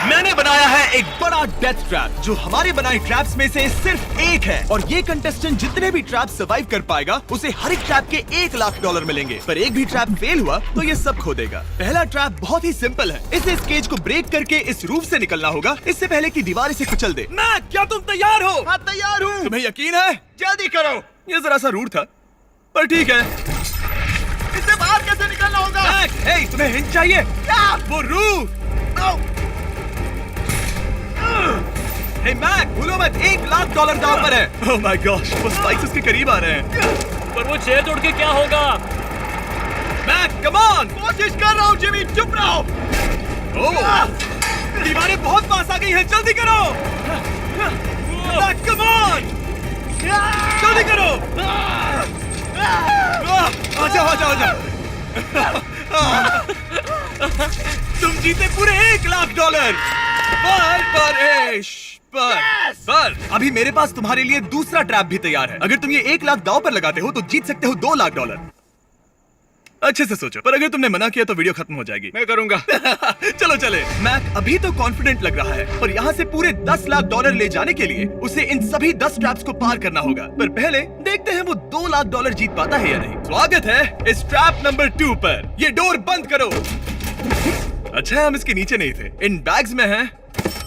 मैंने बनाया है एक बड़ा डेथ ट्रैप जो हमारे बनाए ट्रैप्स में से सिर्फ एक है और ये कंटेस्टेंट जितने भी ट्रैप सर्वाइव कर पाएगा उसे हर एक ट्रैप के $1 लाख मिलेंगे। पर एक भी ट्रैप फेल हुआ तो ये सब खो देगा। पहला ट्रैप बहुत ही सिंपल है। इसे इस केज को ब्रेक करके इस रूफ से निकलना होगा इससे पहले कि दीवार इसे कुचल दे। मैक, क्या तुम तैयार हो? हाँ, तैयार हूँ। तुम्हें यकीन है? जल्दी करो। ये जरा सा रूड था पर ठीक है। इससे बाहर कैसे निकलना होगा? मैक, हे, तुम्हें हिंट चाहिए? क्या? वो रूफ। हे मैक, भूलो मत, $1 लाख दांव पर है। ओह माय गॉश, वो स्पाइक्स उसके करीब आ रहे हैं। पर वो चेयर तोड़ के क्या होगा? मैक, कम ऑन, कोशिश कर रहा हूँ जिमी, चुप रहो। ओह, दीवारें बहुत पास आ गई हैं, जल्दी करो। मैक, कम ऑन, जल्दी करो। आ जाओ, आ जाओ, आ जाओ। तुम जीते पूरे $1 लाख। पर अभी मेरे पास तुम्हारे लिए दूसरा ट्रैप भी तैयार है। अगर तुम ये $1 लाख दांव पर लगाते हो तो जीत सकते हो $2 लाख। अच्छे से सोचो, पर अगर तुमने मना किया तो वीडियो खत्म हो जाएगी। मैं करूंगा। चलो चले। मैक अभी तो कॉन्फिडेंट लग रहा है, पर यहाँ से पूरे $10 लाख ले जाने के लिए उसे इन सभी 10 ट्रैप्स को पार करना होगा। पर पहले देखते हैं वो $2 लाख जीत पाता है या नहीं। स्वागत है इस ट्रैप नंबर 2 पर। ये डोर बंद करो। अच्छा, हम इसके नीचे नहीं थे। इन बैग्स में है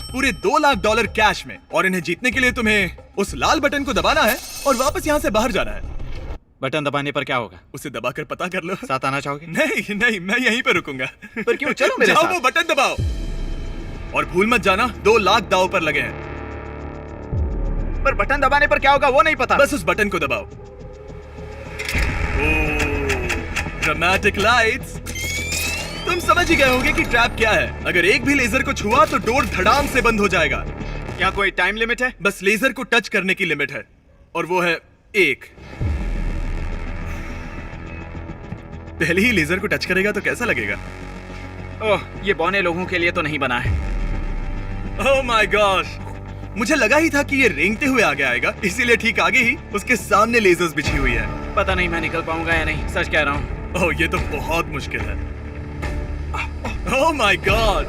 पूरे $2 लाख कैश में और इन्हें जीतने के लिए तुम्हें उस लाल बटन को दबाना है और वापस यहाँ से बाहर जाना है। बटन दबाने पर क्या होगा? उसे दबाकर पता कर लो। साथ आना चाहोगे? नहीं नहीं, मैं यहीं पर रुकूंगा। पर क्यों? चलो मेरे जाओ, साथ। वो बटन दबाओ और भूल मत जाना $2 लाख दांव पर लगे हैं। पर बटन दबाने पर क्या होगा वो नहीं पता। बस उस बटन को दबाओ। Dramatic lights. तुम समझ ही गए होंगे कि ट्रैप क्या है। अगर एक भी लेजर को छुआ तो डोर धड़ाम से बंद हो जाएगा। यहाँ कोई टाइम लिमिट है? बस लेजर को टच करने की लिमिट है और वो है 1। पहले ही लेजर को टच करेगा तो कैसा लगेगा? ओह, ये बौने लोगों के लिए तो नहीं बना है। ओह माय गॉश, मुझे लगा ही था कि ये रेंगते हुए आगे आएगा, इसीलिए ठीक आगे ही उसके सामने लेजर्स बिछी हुई है। पता नहीं मैं निकल पाऊंगा या नहीं, सच कह रहा हूँ। ओह, ये तो बहुत मुश्किल है। ओह माय गॉड,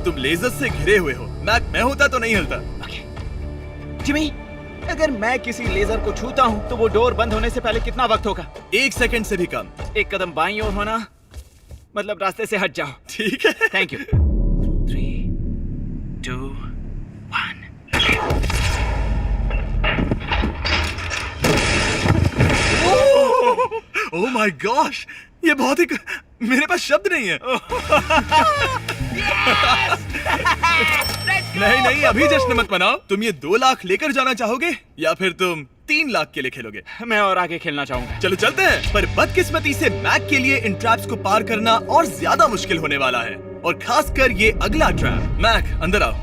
तुम लेजर से घिरे हुए हो। मैं होता तो नहीं हिलता। जिमी, अगर मैं किसी लेजर को छूता हूँ तो वो डोर बंद होने से पहले कितना वक्त होगा? 1 सेकंड से भी कम। एक कदम बाईं ओर होना, मतलब रास्ते से हट जाओ। ठीक है, thank you. 3, 2, 1। Oh my gosh, ये बहुत ही मेरे पास शब्द नहीं है। नहीं नहीं, अभी जश्न मत मनाओ। तुम ये 2 लाख लेकर जाना चाहोगे या फिर तुम 3 लाख के लिए खेलोगे? मैं और आगे खेलना चाहूंगा। चलो चलते हैं। पर बदकिस्मती से मैक के लिए इन ट्रैप्स को पार करना और ज्यादा मुश्किल होने वाला है, और खासकर ये अगला ट्रैप। मैक, अंदर आओ।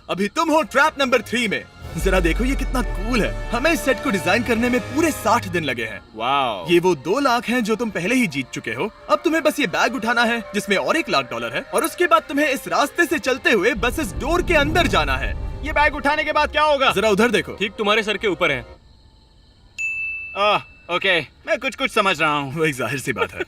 अभी तुम हो ट्रैप नंबर 3 में। जरा देखो ये कितना कूल है। हमें इस सेट को डिजाइन करने में पूरे 60 दिन लगे हैं। वाओ। ये वो 2 लाख हैं जो तुम पहले ही जीत चुके हो। अब तुम्हें बस ये बैग उठाना है जिसमें और $1 लाख है, और उसके बाद तुम्हें इस रास्ते से चलते हुए बस इस डोर के अंदर जाना है। ये बैग उठाने के बाद क्या होगा? जरा उधर देखो। ठीक तुम्हारे सर के ऊपर है। ओके, मैं कुछ समझ रहा हूँ। वही जाहिर सी बात है।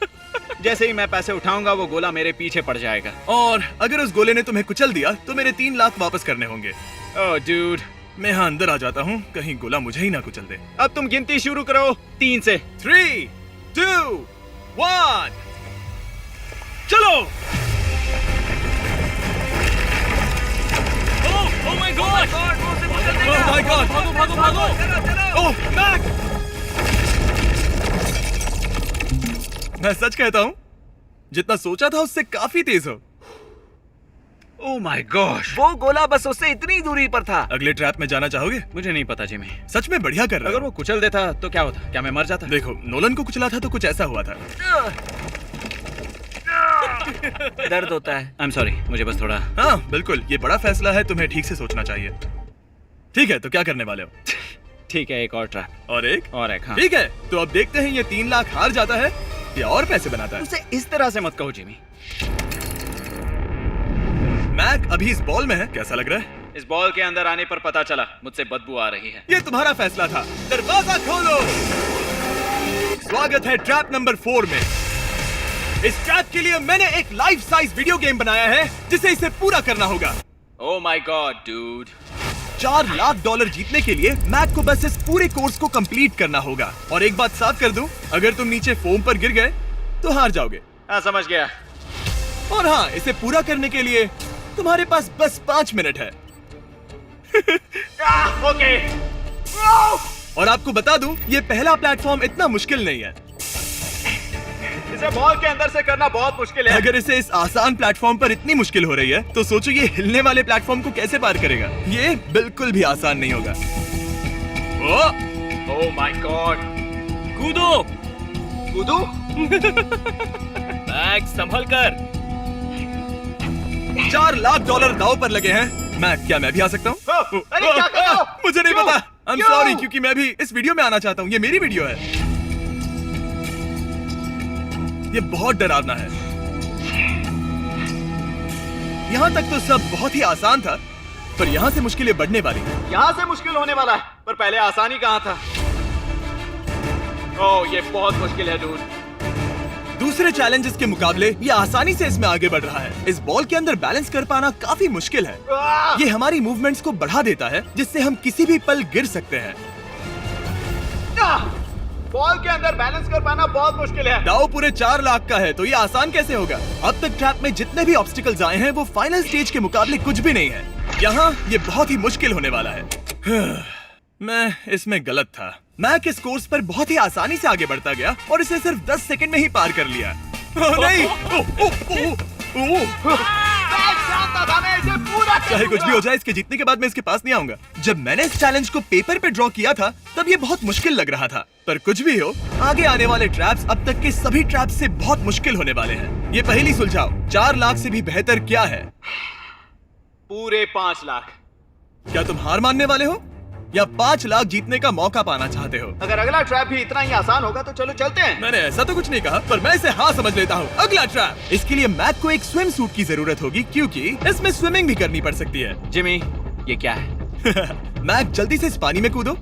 जैसे ही मैं पैसे उठाऊंगा वो गोला मेरे पीछे पड़ जाएगा। और अगर उस गोले ने तुम्हें कुचल दिया तो मेरे 3 लाख वापस करने होंगे। ओह डूड, मैं यहाँ अंदर आ जाता हूँ, कहीं गोला मुझे ही ना कुचल दे। अब तुम गिनती शुरू करो 3 से। 3, 2, 1, चलो। Oh my God! Oh my God! भागो भागो भागो! ओह मैक! मैं सच कहता हूँ, जितना सोचा था उससे काफी तेज हो। ओह माय गॉश, वो गोला बस उससे इतनी दूरी पर था। अगले ट्रैप में जाना चाहोगे? मुझे नहीं पता जिमी। सच में बढ़िया कर रहा है। अगर वो कुचल देता तो क्या होता? क्या मैं मर जाता? देखो, नोलन को कुचला था तो कुछ ऐसा हुआ था। दर्द होता है। आई एम सॉरी, मुझे बस थोड़ा। हाँ बिल्कुल, ये बड़ा फैसला है, तुम्हें ठीक से सोचना चाहिए। ठीक है, तो क्या करने वाले हो? ठीक है, एक और ट्रैप। और एक? और एक, हाँ। ठीक है, तो अब देखते हैं ये 3 लाख हार जाता है या और पैसे बनाता है। उसे इस तरह से मत कहो जिमी। मैक अभी इस बॉल में है, कैसा लग रहा है? इस बॉल के अंदर आने पर पता चला मुझसे बदबू आ रही है। ये तुम्हारा फैसला था। दरवाजा खोलो। स्वागत है ट्रैप नंबर 4 में। इस ट्रैप के लिए मैंने एक लाइफ साइज वीडियो गेम बनाया है जिसे इसे पूरा करना होगा। Oh my God dude. $4 lakh जीतने के लिए मैक को बस इस पूरे कोर्स को कंप्लीट करना होगा। और एक बात साफ कर दूं, अगर तुम नीचे फोम पर गिर गए तो हार जाओगे। हाँ समझ गया। और हाँ, इसे पूरा करने के लिए तुम्हारे पास बस 5 मिनट है। ओके। और आपको बता दूं, ये पहला प्लेटफॉर्म इतना मुश्किल नहीं है। इसे बॉल के अंदर से करना बहुत मुश्किल है। अगर इसे इस आसान प्लेटफॉर्म पर इतनी मुश्किल हो रही है तो सोचो ये हिलने वाले प्लेटफॉर्म को कैसे पार करेगा। ये बिल्कुल भी आसान नहीं होगा। Oh my God. कूदो। कूदू? मैक संभल कर। $4 लाख दांव पर लगे हैं। क्या मैं भी आ सकता हूँ? अरे क्या कर रहे हो? मुझे नहीं क्यों? पता। I'm क्यों? sorry, क्योंकि मैं भी इस वीडियो में आना चाहता हूँ। ये मेरी वीडियो है। ये बहुत डरावना है। यहाँ तक तो सब बहुत ही आसान था, पर यहाँ से मुश्किलें बढ़ने वाली हैं। यहाँ से मुश्किल होने वाला है, पर पहले आसानी कहाँ था? ओह ये बहुत मुश्किल है डूड। दूसरे चैलेंजेस के मुकाबले ये आसानी से इसमें आगे बढ़ रहा है। इस बॉल के अंदर बैलेंस कर पाना काफी मुश्किल है। ये हमारी मूवमेंट्स को बढ़ा देता है, जिससे हम किसी भी पल गिर सकते हैं। बॉल के अंदर बैलेंस कर पाना बहुत मुश्किल है। दाव पूरे 4 लाख का है, तो ये आसान कैसे होगा? अब तक ट्रैप में जितने भी ऑब्स्टिकल्स आए हैं वो फाइनल स्टेज के मुकाबले कुछ भी नहीं है। यहाँ ये बहुत ही मुश्किल होने वाला है। मैं इसमें गलत था। मैक इस कोर्स पर बहुत ही आसानी से आगे बढ़ता गया और इसे सिर्फ 10 सेकंड में ही पार कर लिया। नहीं! चाहे कुछ भी हो जाए, इसके जीतने के बाद मैं इसके पास नहीं आऊंगा। जब मैंने इस चैलेंज को पेपर पे ड्रॉ किया था तब ये बहुत मुश्किल लग रहा था, पर कुछ भी हो, आगे आने वाले ट्रैप्स अब तक के सभी ट्रैप्स से बहुत मुश्किल होने वाले हैं। ये पहली सुलझाओ, 4 लाख से भी बेहतर क्या है? पूरे 5 लाख। क्या तुम हार मानने वाले हो या 5 लाख जीतने का मौका पाना चाहते हो? अगर अगला ट्रैप भी इतना ही आसान होगा तो चलो चलते हैं। मैंने ऐसा तो कुछ नहीं कहा, पर मैं इसे हाँ समझ लेता हूँ। अगला ट्रैप। इसके लिए मैक को एक स्विम सूट की जरूरत होगी, क्योंकि इसमें स्विमिंग भी करनी पड़ सकती है। जिमी ये क्या है? मैक जल्दी से इस पानी में कूदो।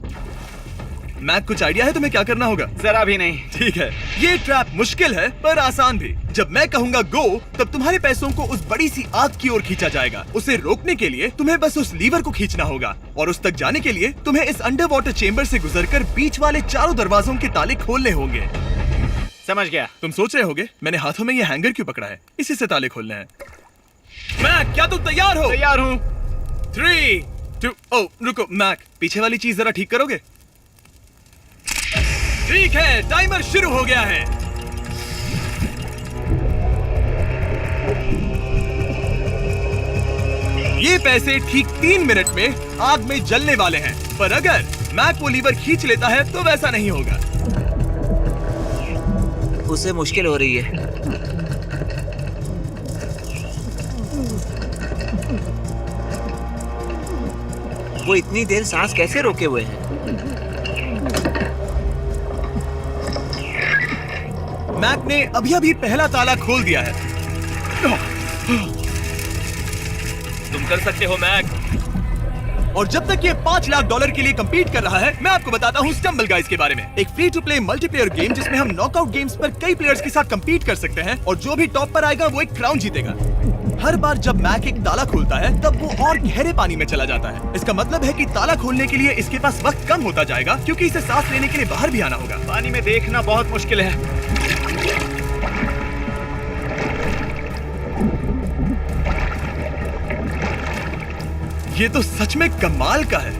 मैक कुछ आइडिया है तुम्हें क्या करना होगा? जरा भी नहीं। ठीक है, ये ट्रैप मुश्किल है पर आसान भी। जब मैं कहूंगा गो, तब तुम्हारे पैसों को उस बड़ी सी आग की ओर खींचा जाएगा। उसे रोकने के लिए तुम्हें बस उस लीवर को खींचना होगा, और उस तक जाने के लिए तुम्हें इस अंडर वाटर चेम्बर से गुजरकर बीच वाले चारों दरवाजों के ताले खोलने होंगे। समझ गया। तुम सोच रहे होगे मैंने हाथों में ये हैंगर क्यों पकड़ा है? इसी से ताले खोलने हैं। मैक, क्या तुम तैयार हो? तैयार हूँ। 3, 2, ओ रुको मैक, पीछे वाली चीज जरा ठीक करोगे? ठीक है, टाइमर शुरू हो गया है। ये पैसे ठीक 3 मिनट में आग में जलने वाले हैं, पर अगर मैक वो लीवर खींच लेता है तो वैसा नहीं होगा। उसे मुश्किल हो रही है। वो इतनी देर सांस कैसे रोके हुए हैं? मैक ने अभी पहला ताला खोल दिया है। तुम कर सकते हो मैक। और जब तक ये $5 लाख के लिए compete कर रहा है, मैं आपको बताता हूँ स्टम्बल गाइज के बारे में। एक free to play multiplayer game जिसमें हम नॉकआउट गेम्स पर कई प्लेयर्स के साथ compete कर सकते हैं, और जो भी टॉप पर आएगा वो एक क्राउन जीतेगा। हर बार जब मैक एक ताला खोलता है तब वो और गहरे पानी में चला जाता है। इसका मतलब है कि ताला खोलने के लिए इसके पास वक्त कम होता जाएगा, क्योंकि इसे सांस लेने के लिए बाहर भी आना होगा। पानी में देखना बहुत मुश्किल है। ये तो सच में कमाल का है।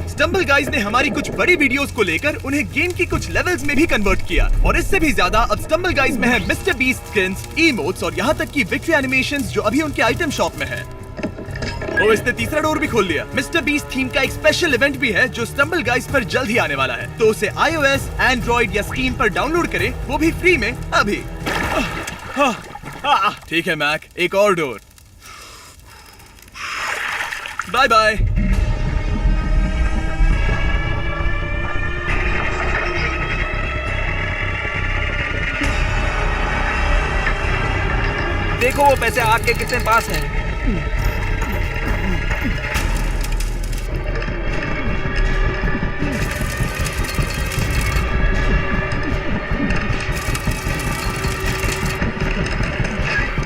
स्टम्बल गाइज ने हमारी कुछ बड़ी वीडियोस को लेकर उन्हें गेम की कुछ लेवल्स में भी कन्वर्ट किया, और इससे भी ज्यादा अब स्टम्बल गाइज में है मिस्टर बीस्ट स्किन्स, इमोट्स और यहाँ तक की विक्ट्री एनिमेशंस जो अभी उनके आइटम शॉप में है। ओ, इसने तीसरा डोर भी खोल लिया। मिस्टर बीस्ट थीम का एक स्पेशल इवेंट भी है जो स्टम्बल गाइज पर जल्द ही आने वाला है, तो उसे iOS, Android या Steam पर डाउनलोड करें, वो भी फ्री में अभी। ठीक है मैक, एक और डोर। Bye bye. देखो वो पैसे आग के कितने पास हैं।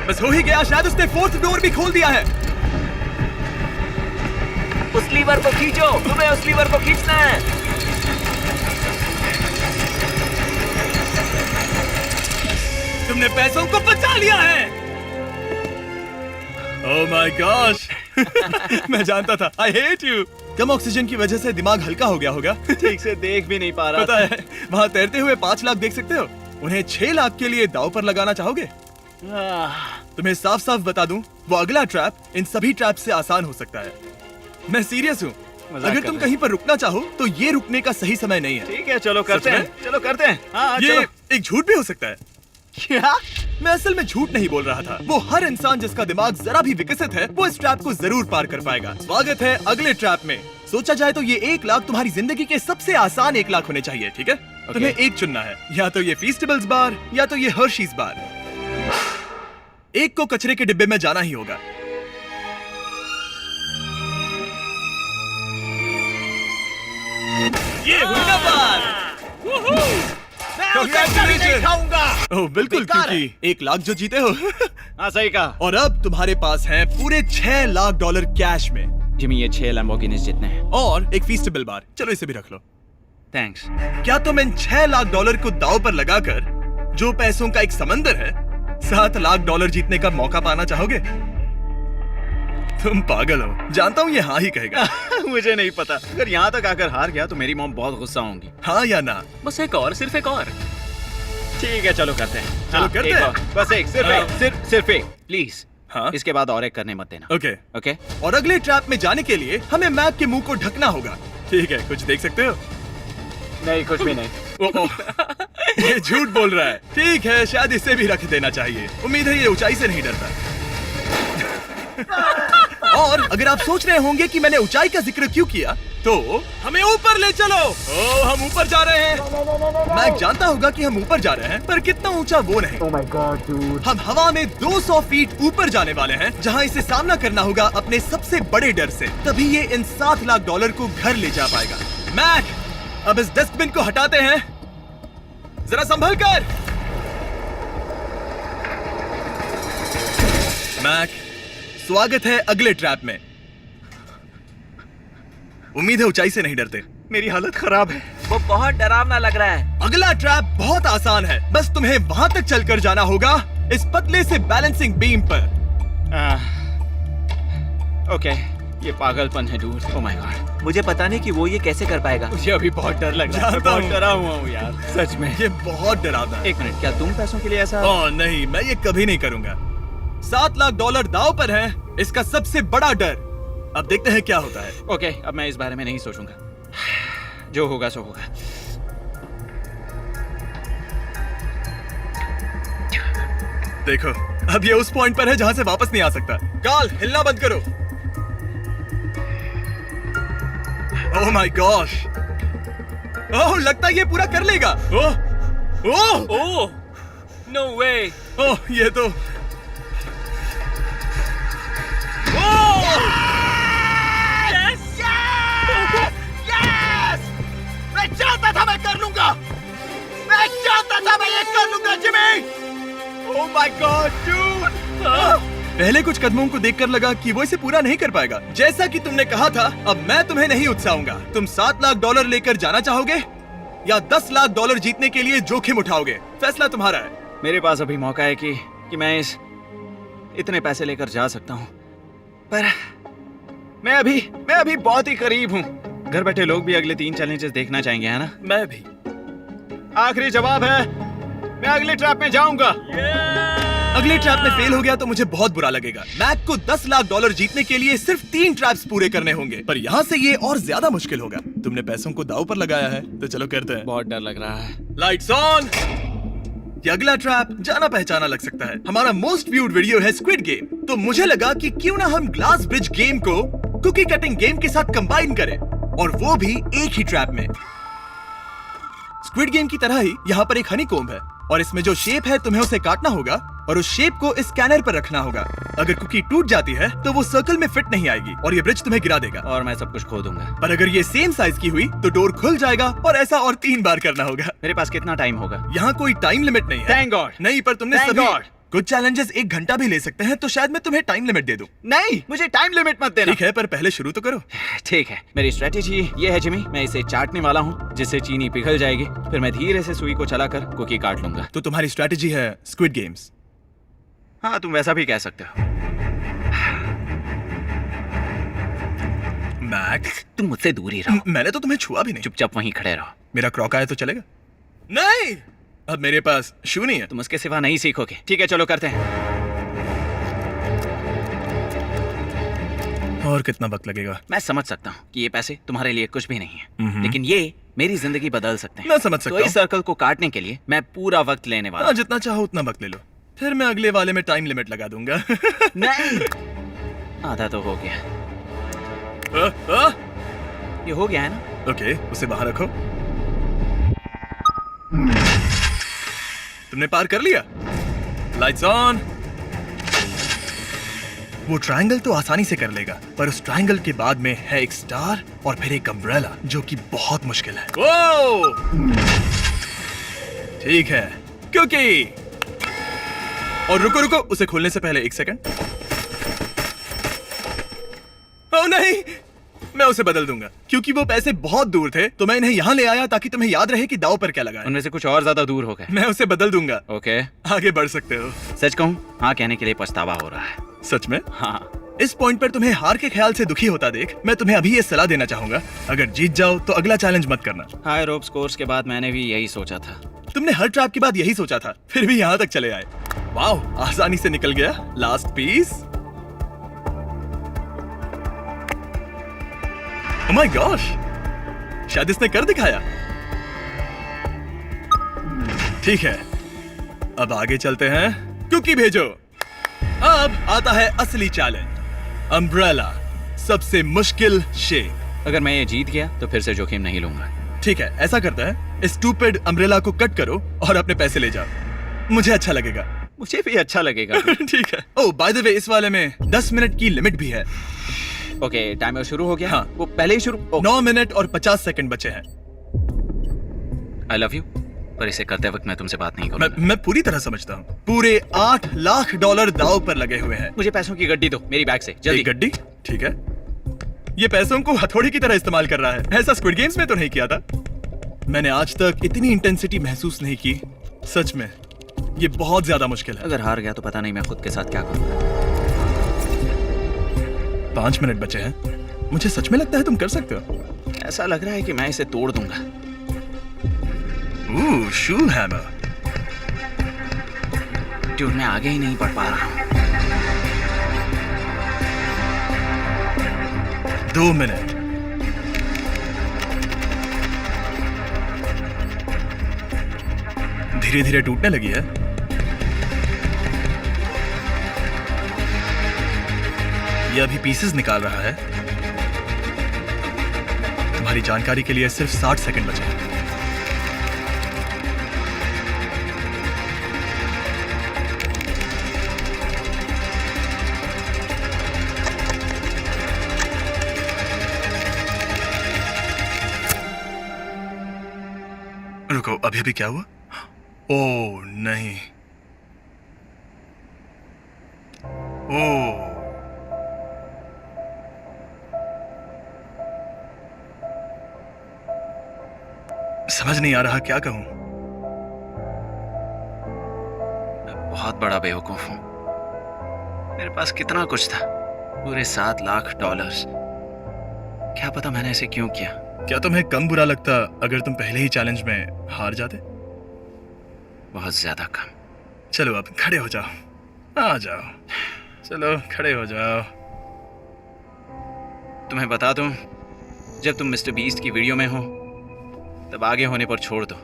बस हो ही गया, शायद उसने फोर्थ डोर भी खोल दिया है। उस लीवर को खींचो, तुम्हें उस लीवर को खींचना है। तुमने पैसों को बचा लिया है। ओह माय गॉश। मैं जानता था। I hate you. Come oxygen की वजह से दिमाग हल्का हो गया होगा। ठीक से देख भी नहीं पा रहा पता है, वहाँ तैरते हुए 5 लाख देख सकते हो। उन्हें 6 लाख के लिए दांव पर लगाना चाहोगे? तुम्हें साफ साफ बता दूं, वो अगला ट्रैप इन सभी ट्रैप से आसान हो सकता है। मैं सीरियस हूँ। मजाक अगर कर तुम रहे कहीं पर रुकना चाहो तो ये रुकने का सही समय नहीं है। ठीक है, चलो करते सच हैं, में? चलो करते हैं। हाँ, ये चलो। एक झूठ भी हो सकता है। क्या? मैं असल में झूठ नहीं बोल रहा था। वो हर इंसान जिसका दिमाग जरा भी विकसित है, वो इस ट्रैप को जरूर पार कर पाएगा। स्वागत है अगले ट्रैप में। सोचा जाए तो ये 1 लाख तुम्हारी जिंदगी के सबसे आसान 1 लाख होने चाहिए, ठीक है? तुम्हें एक चुनना है, या तो ये फीस्टेबल्स बार या तो ये हर्शीज बार। एक को कचरे के डिब्बे में जाना ही होगा। ये हुई ना बार। नहीं खाऊंगा। ओह बिल्कुल, बेकार है। क्योंकि 1 लाख जो जीते हो। हाँ, सही कहा। और अब तुम्हारे पास है पूरे 6 लाख डॉलर कैश में जिमी, ये 6 लैम्बोर्गिनीज जितने हैं। और एक फीस्टेबल बार। चलो इसे भी रख लो। थैंक्स। क्या तुम इन 6 लाख डॉलर को दांव पर लगाकर, जो पैसों का एक समंदर है, 7 लाख डॉलर जीतने का मौका पाना चाहोगे? तुम पागल हो, जानता हूँ ये हाँ ही कहेगा। मुझे नहीं पता। अगर यहाँ तक आकर हार गया तो मेरी मॉम बहुत गुस्सा होंगी। हाँ या ना? बस एक और, सिर्फ एक और। ठीक है, चलो करते हैं। चलो हाँ, करते एक हैं। और। बस एक, सिर्फ एक, सिर्फ एक, प्लीज। हाँ? इसके बाद और एक करने मत देना। ओके। ओके? और अगले ट्रैप में जाने के लिए हमें मैक के मुंह को ढकना होगा। ठीक है, कुछ देख सकते हो? नहीं, कुछ भी नहीं। ये झूठ बोल रहा है। ठीक है, शायद इसे भी रख देना चाहिए। उम्मीद है ये ऊंचाई से नहीं डरता। और अगर आप सोच रहे होंगे कि मैंने ऊंचाई का जिक्र क्यों किया, तो हमें ऊपर ले चलो। ओह, हम ऊपर जा रहे हैं। मैं जानता होगा कि हम ऊपर जा रहे हैं, पर कितना ऊंचा वो नहीं। Oh my God, dude. हम हवा में 200 फीट ऊपर जाने वाले हैं, जहां इसे सामना करना होगा अपने सबसे बड़े डर से। तभी ये इन 7 लाख डॉलर को घर ले जा पाएगा। मैक, अब इस डस्टबिन को हटाते हैं। जरा संभल कर। मैक, स्वागत है अगले ट्रैप में। उम्मीद है ऊंचाई से नहीं डरते। मेरी हालत खराब है। वो बहुत डरावना लग रहा है। अगला ट्रैप बहुत आसान है, बस तुम्हें वहां तक चलकर जाना होगा, इस पतले से बैलेंसिंग बीम पर। ओके, ये पागलपन है डूड। ओह माय गॉड, मुझे पता नहीं कि वो ये कैसे कर पाएगा। मुझे अभी बहुत डर लग रहा है। जानता बहुत हूँ। डरा हुआ हूँ यार, सच में। ये बहुत डरावना है। एक मिनट, क्या तुम पैसों के लिए ऐसा? ओह नहीं, मैं ये कभी नहीं करूंगा। 7 लाख डॉलर दांव पर है, इसका सबसे बड़ा डर। अब देखते हैं क्या होता है। ओके, अब मैं इस बारे में नहीं सोचूंगा। जो होगा सो होगा। देखो, अब ये उस पॉइंट पर है जहां से वापस नहीं आ सकता। कार्ल, हिलना बंद करो। ओह माय गॉश। ओह, लगता है ये पूरा कर लेगा। ओह, ओह, ओह, नो वे। ओह, ये तो मैं चाहता था मैं कर लूंगा। मैं चाहता था मैं ये कर लूंगा Jimmy. Oh my God dude. पहले कुछ कदमों को देखकर लगा कि वो इसे पूरा नहीं कर पाएगा। जैसा कि तुमने कहा था, अब मैं तुम्हें नहीं उकसाऊंगा। तुम 7 लाख डॉलर लेकर जाना चाहोगे या 10 लाख डॉलर जीतने के लिए जोखिम उठाओगे? फैसला तुम्हारा है। मेरे पास अभी मौका है कि मैं इतने पैसे लेकर जा सकता हूँ, पर मैं अभी बहुत ही करीब हूँ। घर बैठे लोग भी अगले 3 चैलेंजेस देखना चाहेंगे, है ना? मैं भी। आखिरी जवाब है, मैं अगले ट्रैप में जाऊंगा। अगले ट्रैप में फेल हो गया तो मुझे बहुत बुरा लगेगा। मैक को 10 लाख डॉलर जीतने के लिए सिर्फ 3 ट्रैप्स पूरे करने होंगे, पर यहाँ से ये और ज्यादा मुश्किल होगा। तुमने पैसों को दांव पर लगाया है, तो चलो करते हैं। बहुत डर लग रहा है। Lights on. ये अगला ट्रैप जाना पहचाना लग सकता है। हमारा मोस्ट व्यूड वीडियो है स्क्विड गेम, तो मुझे लगा कि क्यों ना हम ग्लास ब्रिज गेम को कुकी कटिंग गेम के साथ कंबाइन करें, और वो भी एक ही ट्रैप में। स्क्विड गेम की तरह ही यहाँ पर एक हनीकॉम्ब है, और इसमें जो शेप है तुम्हें उसे काटना होगा और उस शेप को इस स्कैनर पर रखना होगा। अगर कुकी टूट जाती है तो वो सर्कल में फिट नहीं आएगी और ये ब्रिज तुम्हें गिरा देगा। और मैं सब कुछ खो दूंगा। पर अगर ये सेम साइज की हुई तो डोर खुल जाएगा, और ऐसा और 3 बार करना होगा। मेरे पास कितना टाइम होगा? यहाँ कोई टाइम लिमिट नहीं है। Thank God. नहीं, पर तुमने Thank सभी God. कुछ चैलेंजेस 1 घंटा भी ले सकते हैं, तो शायद मैं तुम्हें टाइम लिमिट दे दूं। नहीं, मुझे टाइम लिमिट मत देना। ठीक है, पर पहले शुरू तो करो। ठीक है, मेरी स्ट्रेटेजी ये है जिमी, मैं इसे चाटने वाला हूँ जिससे चीनी पिघल जाएगी, फिर मैं धीरे से सुई को चलाकर कुकी काट लूंगा। तो तुम्हारी स्ट्रेटेजी है स्क्विड गेम्स। हाँ, तुम वैसा भी कह सकते हो। मैक्स, तुम मुझसे दूर ही रहो। मैंने तो तुम्हें छुआ भी नहीं। चुपचाप वहीं खड़े रहो। मेरा क्रॉक आया तो चलेगा? नहीं, अब मेरे पास शू नहीं है। तुम उसके सिवा नहीं सीखोगे। ठीक है, चलो करते हैं। और कितना वक्त लगेगा? मैं समझ सकता हूँ कि ये पैसे तुम्हारे लिए कुछ भी नहीं है, लेकिन ये मेरी जिंदगी बदल सकते हैं। मैं समझ सकता तो इस हूँ। सर्कल को काटने के लिए मैं पूरा वक्त लेने वाला हाँ, हूँ। जितना चाहो उतना वक्त ले लो, फिर मैं अगले वाले में टाइम लिमिट लगा दूंगा। नहीं, आधा तो हो गया। ये हो गया है ना? ओके, उसे बाहर रखो। तुमने पार कर लिया। Lights on. वो ट्रायंगल तो आसानी से कर लेगा, पर उस ट्रायंगल के बाद में है एक स्टार और फिर एक अम्ब्रेला, जो कि बहुत मुश्किल है। ओ! ठीक है, क्योंकि और रुको रुको, उसे खोलने से पहले 1 सेकंड। ओह नहीं, मैं उसे बदल दूंगा, क्योंकि वो पैसे बहुत दूर थे, तो मैं इन्हें यहाँ ले आया ताकि तुम्हें याद रहे कि दाव पर क्या लगा है। उनमें से कुछ और ज्यादा दूर हो गए। मैं उसे बदल दूंगा। ओके, आगे बढ़ सकते हो। सच कहूँ, हाँ कहने के लिए पछतावा हो रहा है। सच में? हाँ। इस पॉइंट पर तुम्हें हार के ख्याल से दुखी होता देख, मैं तुम्हें अभी ये सलाह देना चाहूंगा, अगर जीत जाओ तो अगला चैलेंज मत करना। हाई रोप्स कोर्स के बाद मैंने भी यही सोचा था। तुमने हर ट्रैप के बाद यही सोचा था, फिर भी यहाँ तक चले आए। वाओ, आसानी से निकल गया। Last piece. Oh my gosh, शायद इसने कर दिखाया। ठीक है, अब आगे चलते हैं। कुकी भेजो। अब आता है असली चैलेंज, अम्ब्रेला, सबसे मुश्किल शेप। अगर मैं ये जीत गया तो फिर से जोखिम नहीं लूंगा। ठीक है, ऐसा करता है, इस स्टूपिड अम्ब्रेला को कट करो और अपने पैसे ले जाओ। मुझे अच्छा लगेगा। मुझे भी अच्छा लगेगा। ठीक है। ओह, बाय द वे, इस वाले में 10 मिनट की लिमिट भी है। ओके, टाइमर शुरू हो गया। हाँ। वो पहले ही शुरू। 9 मिनट और 50 सेकंड बचे हैं। आई लव यू, पर इसे करते वक्त मैं तुमसे बात नहीं करूंगा। मैं पूरी तरह समझता हूँ। पूरे $8 लाख दांव पर लगे हुए हैं। मुझे पैसों की गड्डी दो मेरी बैग से, जल्दी। एक गड्डी? ठीक है। ये पैसों को हथौड़ी की तरह इस्तेमाल कर रहा है। ऐसा स्क्विड गेम्स में तो नहीं किया था। मैंने आज तक इतनी इंटेंसिटी महसूस नहीं की। सच में, ये बहुत ज्यादा मुश्किल है। अगर हार गया तो पता नहीं मैं खुद के साथ क्या करूंगा। 5 मिनट बचे हैं। मुझे सच में लगता है तुम कर सकते हो। ऐसा लग रहा है कि मैं इसे तोड़ दूंगा। शू हैमर। ड्यूड, मैं आगे ही नहीं बढ़ पा रहा हूँ। 2 मिनट। धीरे धीरे टूटने लगी है। ये अभी पीसेस निकाल रहा है। तुम्हारी जानकारी के लिए सिर्फ 60 सेकंड बचे हैं। रुको, अभी अभी क्या हुआ? ओह नहीं। ओह, समझ नहीं आ रहा क्या कहूं। मैं बहुत बड़ा बेवकूफ हूँ। मेरे पास कितना कुछ था, पूरे $7 लाख। क्या पता मैंने ऐसे क्यों किया। क्या तुम्हें कम बुरा लगता अगर तुम पहले ही चैलेंज में हार जाते? बहुत ज्यादा कम। चलो अब खड़े हो जाओ, आ जाओ, चलो खड़े हो जाओ। तुम्हें बता दूं, जब तुम मिस्टर बीस्ट की वीडियो में हो तब आगे होने पर छोड़ दो।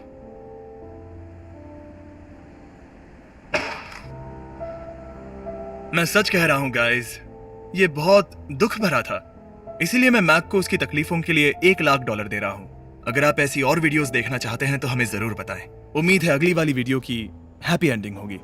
मैं सच कह रहा हूं गाइस, ये बहुत दुख भरा था। इसीलिए मैं मैक को उसकी तकलीफों के लिए $1 लाख दे रहा हूं। अगर आप ऐसी और वीडियोस देखना चाहते हैं तो हमें जरूर बताएं। उम्मीद है अगली वाली वीडियो की हैप्पी एंडिंग होगी।